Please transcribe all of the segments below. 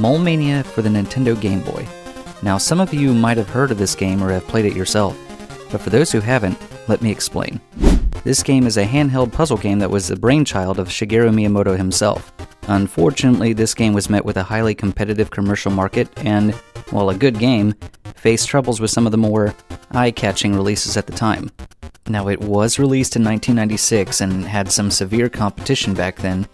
Mania for the Nintendo Game Boy. Now, some of you might have heard of this game or have played it yourself, but for those who haven't, let me explain. This game is a handheld puzzle game that was the brainchild of Shigeru Miyamoto himself. Unfortunately, this game was met with a highly competitive commercial market and, while a good game, faced troubles with some of the more eye-catching releases at the time. Now, it was released in 1996 and had some severe competition back then,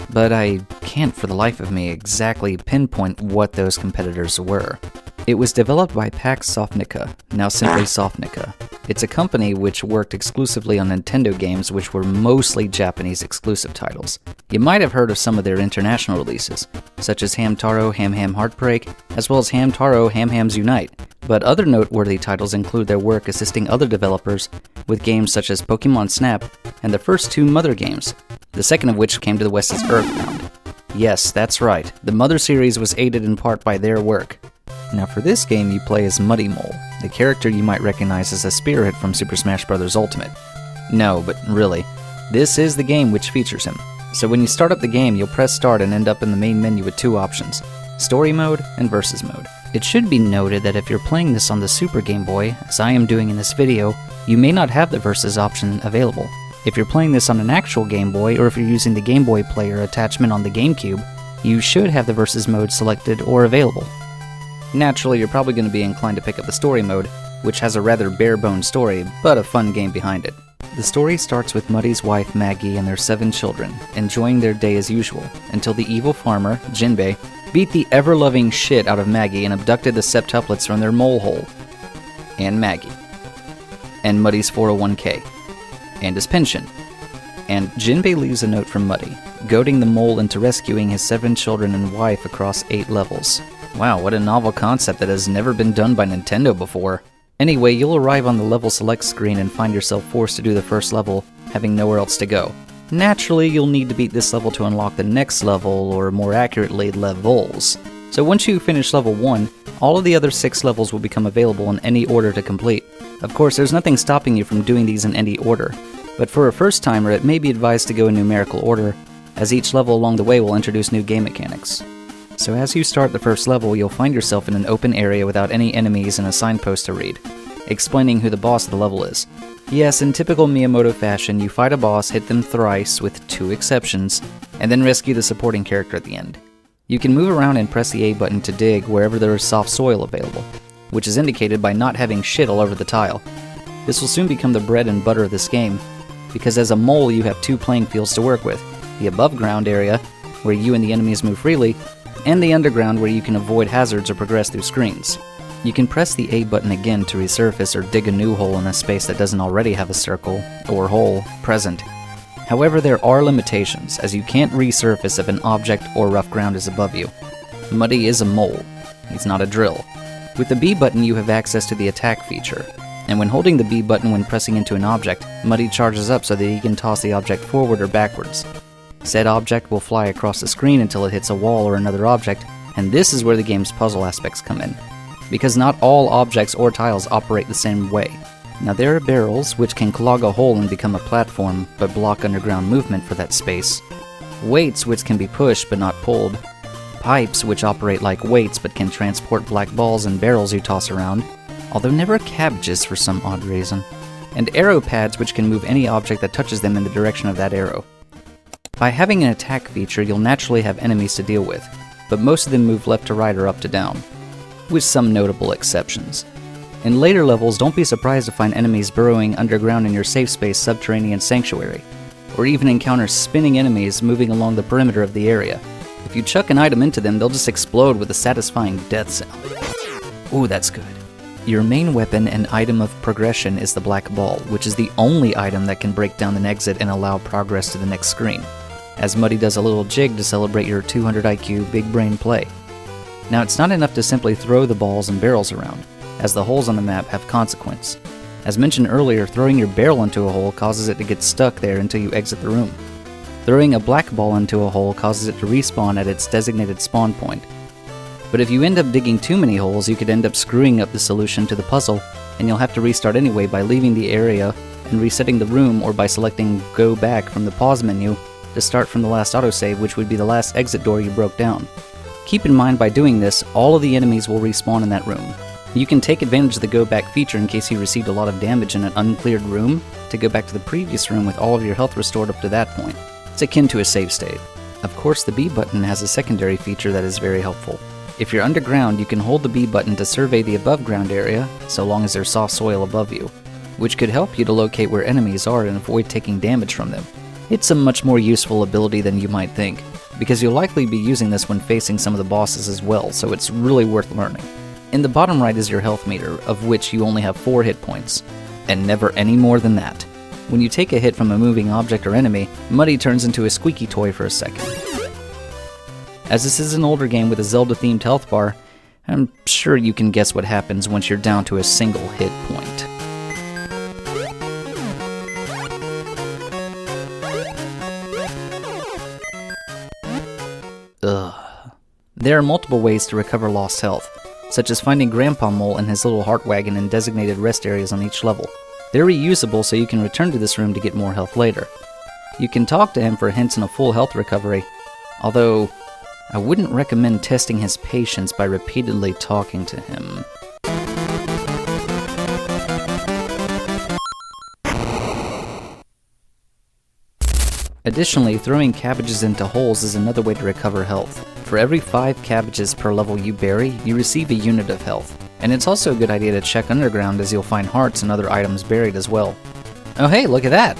but I can't for the life of me exactly pinpoint what those competitors were. It was developed by Pax Softnica, now simply Softnica. It's a company which worked exclusively on Nintendo games which were mostly Japanese exclusive titles. You might have heard of some of their international releases, such as Hamtaro Ham Ham Heartbreak, as well as Hamtaro Ham Hams Unite, but other noteworthy titles include their work assisting other developers with games such as Pokemon Snap and the first two Mother games, the second of which came to the West as Earthbound. Yes, that's right, the Mother series was aided in part by their work. Now for this game you play as Muddy Mole, the character you might recognize as a Spirit from Super Smash Bros. Ultimate. No, but really, this is the game which features him. So when you start up the game, you'll press start and end up in the main menu with two options, Story Mode and Versus Mode. It should be noted that if you're playing this on the Super Game Boy, as I am doing in this video, you may not have the Versus option available. If you're playing this on an actual Game Boy, or if you're using the Game Boy Player attachment on the GameCube, you should have the Versus mode selected or available. Naturally, you're probably going to be inclined to pick up the Story mode, which has a rather bare-bones story, but a fun game behind it. The story starts with Muddy's wife Maggie and their 7 children, enjoying their day as usual, until the evil farmer, Jinbei, beat the ever-loving shit out of Maggie and abducted the septuplets from their mole hole. And Maggie. And Muddy's 401k. And his pension. And Jinbei leaves a note from Muddy, goading the mole into rescuing his 7 children and wife across 8 levels. Wow, what a novel concept that has never been done by Nintendo before. Anyway, you'll arrive on the level select screen and find yourself forced to do the first level, having nowhere else to go. Naturally, you'll need to beat this level to unlock the next level, or more accurately, levels. So once you finish level 1, all of the other 6 levels will become available in any order to complete. Of course, there's nothing stopping you from doing these in any order, but for a first timer it may be advised to go in numerical order, as each level along the way will introduce new game mechanics. So as you start the first level, you'll find yourself in an open area without any enemies and a signpost to read, explaining who the boss of the level is. Yes, in typical Miyamoto fashion, you fight a boss, hit them thrice, with 2 exceptions, and then rescue the supporting character at the end. You can move around and press the A button to dig wherever there is soft soil available, which is indicated by not having shit all over the tile. This will soon become the bread and butter of this game, because as a mole you have 2 playing fields to work with, the above ground area, where you and the enemies move freely, and the underground where you can avoid hazards or progress through screens. You can press the A button again to resurface or dig a new hole in a space that doesn't already have a circle, or hole, present. However, there are limitations, as you can't resurface if an object or rough ground is above you. Muddy is a mole. He's not a drill. With the B button you have access to the attack feature, and when holding the B button when pressing into an object, Muddy charges up so that he can toss the object forward or backwards. Said object will fly across the screen until it hits a wall or another object, and this is where the game's puzzle aspects come in, because not all objects or tiles operate the same way. Now there are barrels, which can clog a hole and become a platform, but block underground movement for that space. Weights, which can be pushed but not pulled. Pipes, which operate like weights but can transport black balls and barrels you toss around, although never cabbages for some odd reason. And arrow pads, which can move any object that touches them in the direction of that arrow. By having an attack feature, you'll naturally have enemies to deal with, but most of them move left to right or up to down, with some notable exceptions. In later levels, don't be surprised to find enemies burrowing underground in your safe space Subterranean Sanctuary, or even encounter spinning enemies moving along the perimeter of the area. If you chuck an item into them, they'll just explode with a satisfying death sound. Ooh, that's good. Your main weapon and item of progression is the black ball, which is the only item that can break down an exit and allow progress to the next screen, as Muddy does a little jig to celebrate your 200 IQ big brain play. Now it's not enough to simply throw the balls and barrels around, as the holes on the map have consequence. As mentioned earlier, throwing your barrel into a hole causes it to get stuck there until you exit the room. Throwing a black ball into a hole causes it to respawn at its designated spawn point. But if you end up digging too many holes, you could end up screwing up the solution to the puzzle, and you'll have to restart anyway by leaving the area and resetting the room, or by selecting Go Back from the pause menu to start from the last autosave, which would be the last exit door you broke down. Keep in mind by doing this, all of the enemies will respawn in that room. You can take advantage of the go back feature in case you received a lot of damage in an uncleared room to go back to the previous room with all of your health restored up to that point. It's akin to a save state. Of course, the B button has a secondary feature that is very helpful. If you're underground, you can hold the B button to survey the above ground area, so long as there's soft soil above you, which could help you to locate where enemies are and avoid taking damage from them. It's a much more useful ability than you might think, because you'll likely be using this when facing some of the bosses as well, so it's really worth learning. In the bottom right is your health meter, of which you only have 4 hit points, and never any more than that. When you take a hit from a moving object or enemy, Muddy turns into a squeaky toy for a second. As this is an older game with a Zelda-themed health bar, I'm sure you can guess what happens once you're down to a single hit point. Ugh. There are multiple ways to recover lost health, such as finding Grandpa Mole and his little heart wagon in designated rest areas on each level. They're reusable, so you can return to this room to get more health later. You can talk to him for hints and a full health recovery, although I wouldn't recommend testing his patience by repeatedly talking to him. Additionally, throwing cabbages into holes is another way to recover health. For every 5 cabbages per level you bury, you receive a unit of health. And it's also a good idea to check underground, as you'll find hearts and other items buried as well. Oh hey, look at that!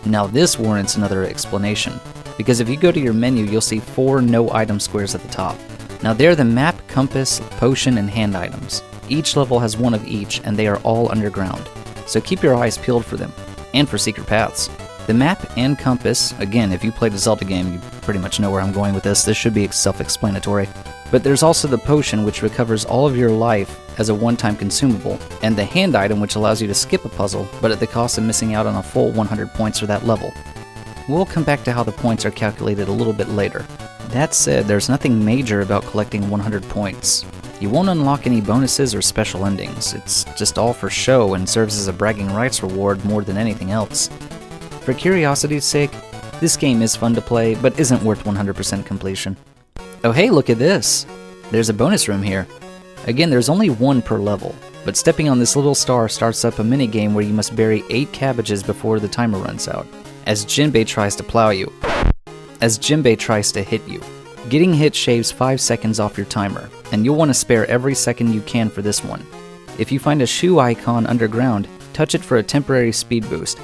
Now this warrants another explanation, because if you go to your menu, you'll see 4 no item squares at the top. Now they're the map, compass, potion, and hand items. Each level has 1 of each, and they are all underground, so keep your eyes peeled for them, and for secret paths. The map and compass, again, if you played a Zelda game, you pretty much know where I'm going with this. This should be self-explanatory. But there's also the potion, which recovers all of your life as a one-time consumable, and the hand item, which allows you to skip a puzzle, but at the cost of missing out on a full 100 points for that level. We'll come back to how the points are calculated a little bit later. That said, there's nothing major about collecting 100 points. You won't unlock any bonuses or special endings. It's just all for show and serves as a bragging rights reward more than anything else. For curiosity's sake, this game is fun to play, but isn't worth 100% completion. Oh hey, look at this! There's a bonus room here. Again, there's only 1 per level, but stepping on this little star starts up a minigame where you must bury 8 cabbages before the timer runs out, as Jinbei tries to plow you. As Jinbei tries to hit you. Getting hit shaves 5 seconds off your timer, and you'll want to spare every second you can for this one. If you find a shoe icon underground, touch it for a temporary speed boost.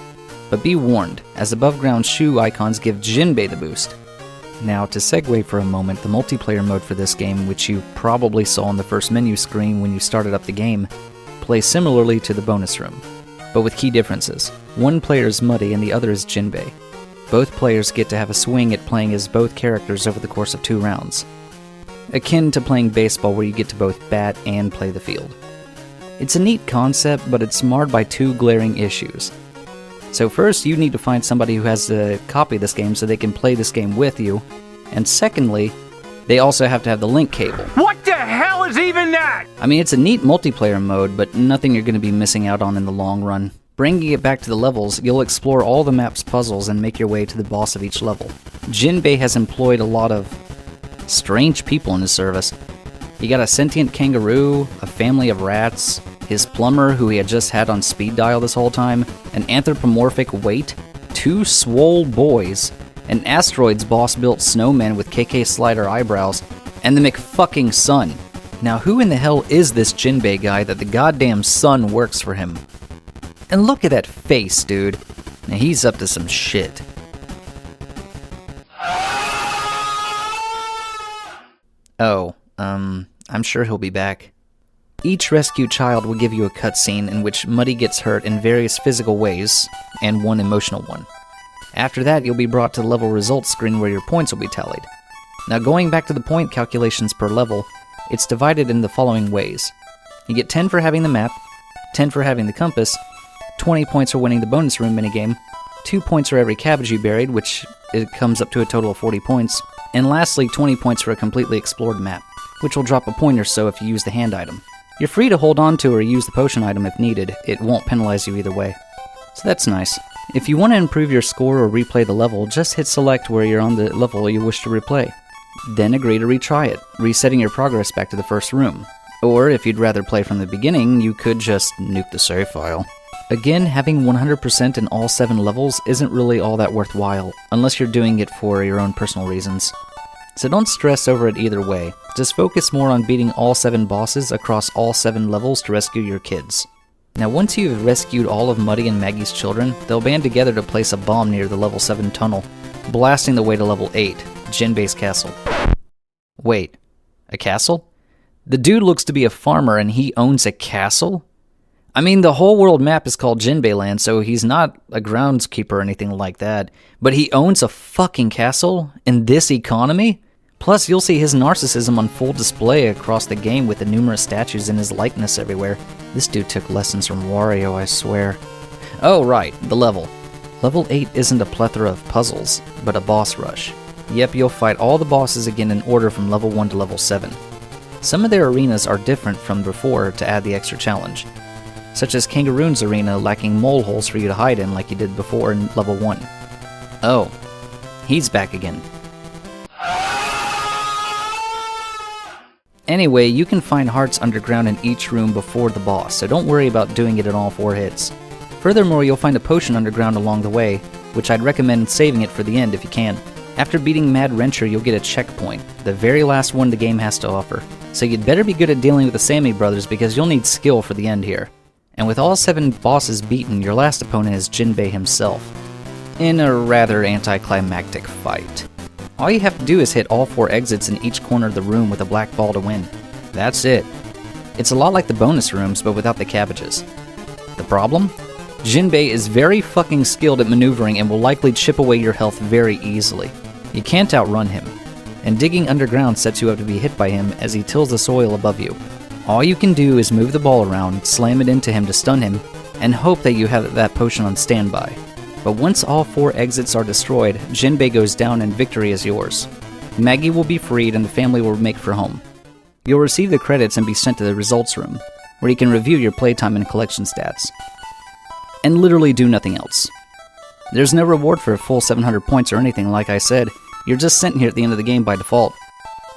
But be warned, as above ground shoe icons give Jinbei the boost. Now, to segue for a moment, the multiplayer mode for this game, which you probably saw on the first menu screen when you started up the game, plays similarly to the bonus room, but with key differences. One player is Muddy and the other is Jinbei. Both players get to have a swing at playing as both characters over the course of 2 rounds. Akin to playing baseball, where you get to both bat and play the field. It's a neat concept, but it's marred by 2 glaring issues. So first, you need to find somebody who has a copy of this game so they can play this game with you. And secondly, they also have to have the link cable. What the hell is even that? I mean, it's a neat multiplayer mode, but nothing you're going to be missing out on in the long run. Bringing it back to the levels, you'll explore all the map's puzzles and make your way to the boss of each level. Jinbei has employed a lot of strange people in his service. He got a sentient kangaroo, a family of rats, his plumber, who he had just had on speed dial this whole time, an anthropomorphic weight, 2 swole boys, an asteroids boss-built snowman with KK Slider eyebrows, and the McFucking Sun. Now who in the hell is this Jinbei guy that the goddamn sun works for him? And look at that face, dude. Now he's up to some shit. Oh, I'm sure he'll be back. Each rescued child will give you a cutscene in which Muddy gets hurt in various physical ways, and 1 emotional one. After that, you'll be brought to the level results screen where your points will be tallied. Now going back to the point calculations per level, it's divided in the following ways. You get 10 for having the map, 10 for having the compass, 20 points for winning the bonus room minigame, 2 points for every cabbage you buried, which it comes up to a total of 40 points, and lastly 20 points for a completely explored map, which will drop a point or so if you use the hand item. You're free to hold on to or use the potion item if needed. It won't penalize you either way. So that's nice. If you want to improve your score or replay the level, just hit select where you're on the level you wish to replay. Then agree to retry it, resetting your progress back to the first room. Or if you'd rather play from the beginning, you could just nuke the save file. Again, having 100% in all 7 levels isn't really all that worthwhile, unless you're doing it for your own personal reasons. So don't stress over it either way, just focus more on beating all 7 bosses across all 7 levels to rescue your kids. Now once you've rescued all of Muddy and Maggie's children, they'll band together to place a bomb near the level 7 tunnel, blasting the way to level 8, Jinbei's castle. Wait, a castle? The dude looks to be a farmer and he owns a castle? I mean, the whole world map is called Jinbei Land, so he's not a groundskeeper or anything like that. But he owns a fucking castle in this economy? Plus, you'll see his narcissism on full display across the game with the numerous statues in his likeness everywhere. This dude took lessons from Wario, I swear. Oh, right, the level. Level 8 isn't a plethora of puzzles, but a boss rush. Yep, you'll fight all the bosses again in order from level 1 to level 7. Some of their arenas are different from before to add the extra challenge, such as Kangaroo's arena lacking mole holes for you to hide in like you did before in level 1. Oh, he's back again. Anyway, you can find hearts underground in each room before the boss, so don't worry about doing it in all 4 hits. Furthermore, you'll find a potion underground along the way, which I'd recommend saving it for the end if you can. After beating Mad Wrencher, you'll get a checkpoint, the very last one the game has to offer. So you'd better be good at dealing with the Sammy brothers because you'll need skill for the end here. And with all 7 bosses beaten, your last opponent is Jinbei himself, in a rather anticlimactic fight. All you have to do is hit all 4 exits in each corner of the room with a black ball to win. That's it. It's a lot like the bonus rooms, but without the cabbages. The problem? Jinbei is very fucking skilled at maneuvering and will likely chip away your health very easily. You can't outrun him, and digging underground sets you up to be hit by him as he tills the soil above you. All you can do is move the ball around, slam it into him to stun him, and hope that you have that potion on standby. But once all 4 exits are destroyed, Jinbei goes down and victory is yours. Maggie will be freed and the family will make for home. You'll receive the credits and be sent to the results room, where you can review your playtime and collection stats. And literally do nothing else. There's no reward for a full 700 points or anything like I said, you're just sent here at the end of the game by default.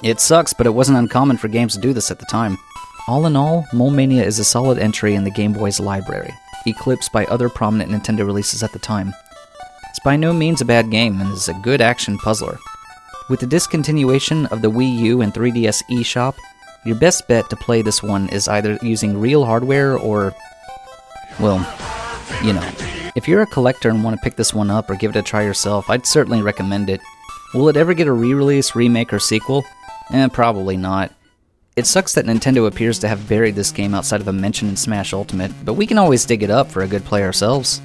It sucks, but it wasn't uncommon for games to do this at the time. All in all, Mole Mania is a solid entry in the Game Boy's library, eclipsed by other prominent Nintendo releases at the time. It's by no means a bad game and is a good action puzzler. With the discontinuation of the Wii U and 3DS eShop, your best bet to play this one is either using real hardware or, well, you know. If you're a collector and want to pick this one up or give it a try yourself, I'd certainly recommend it. Will it ever get a re-release, remake, or sequel? Probably not. It sucks that Nintendo appears to have buried this game outside of a mention in Smash Ultimate, but we can always dig it up for a good play ourselves.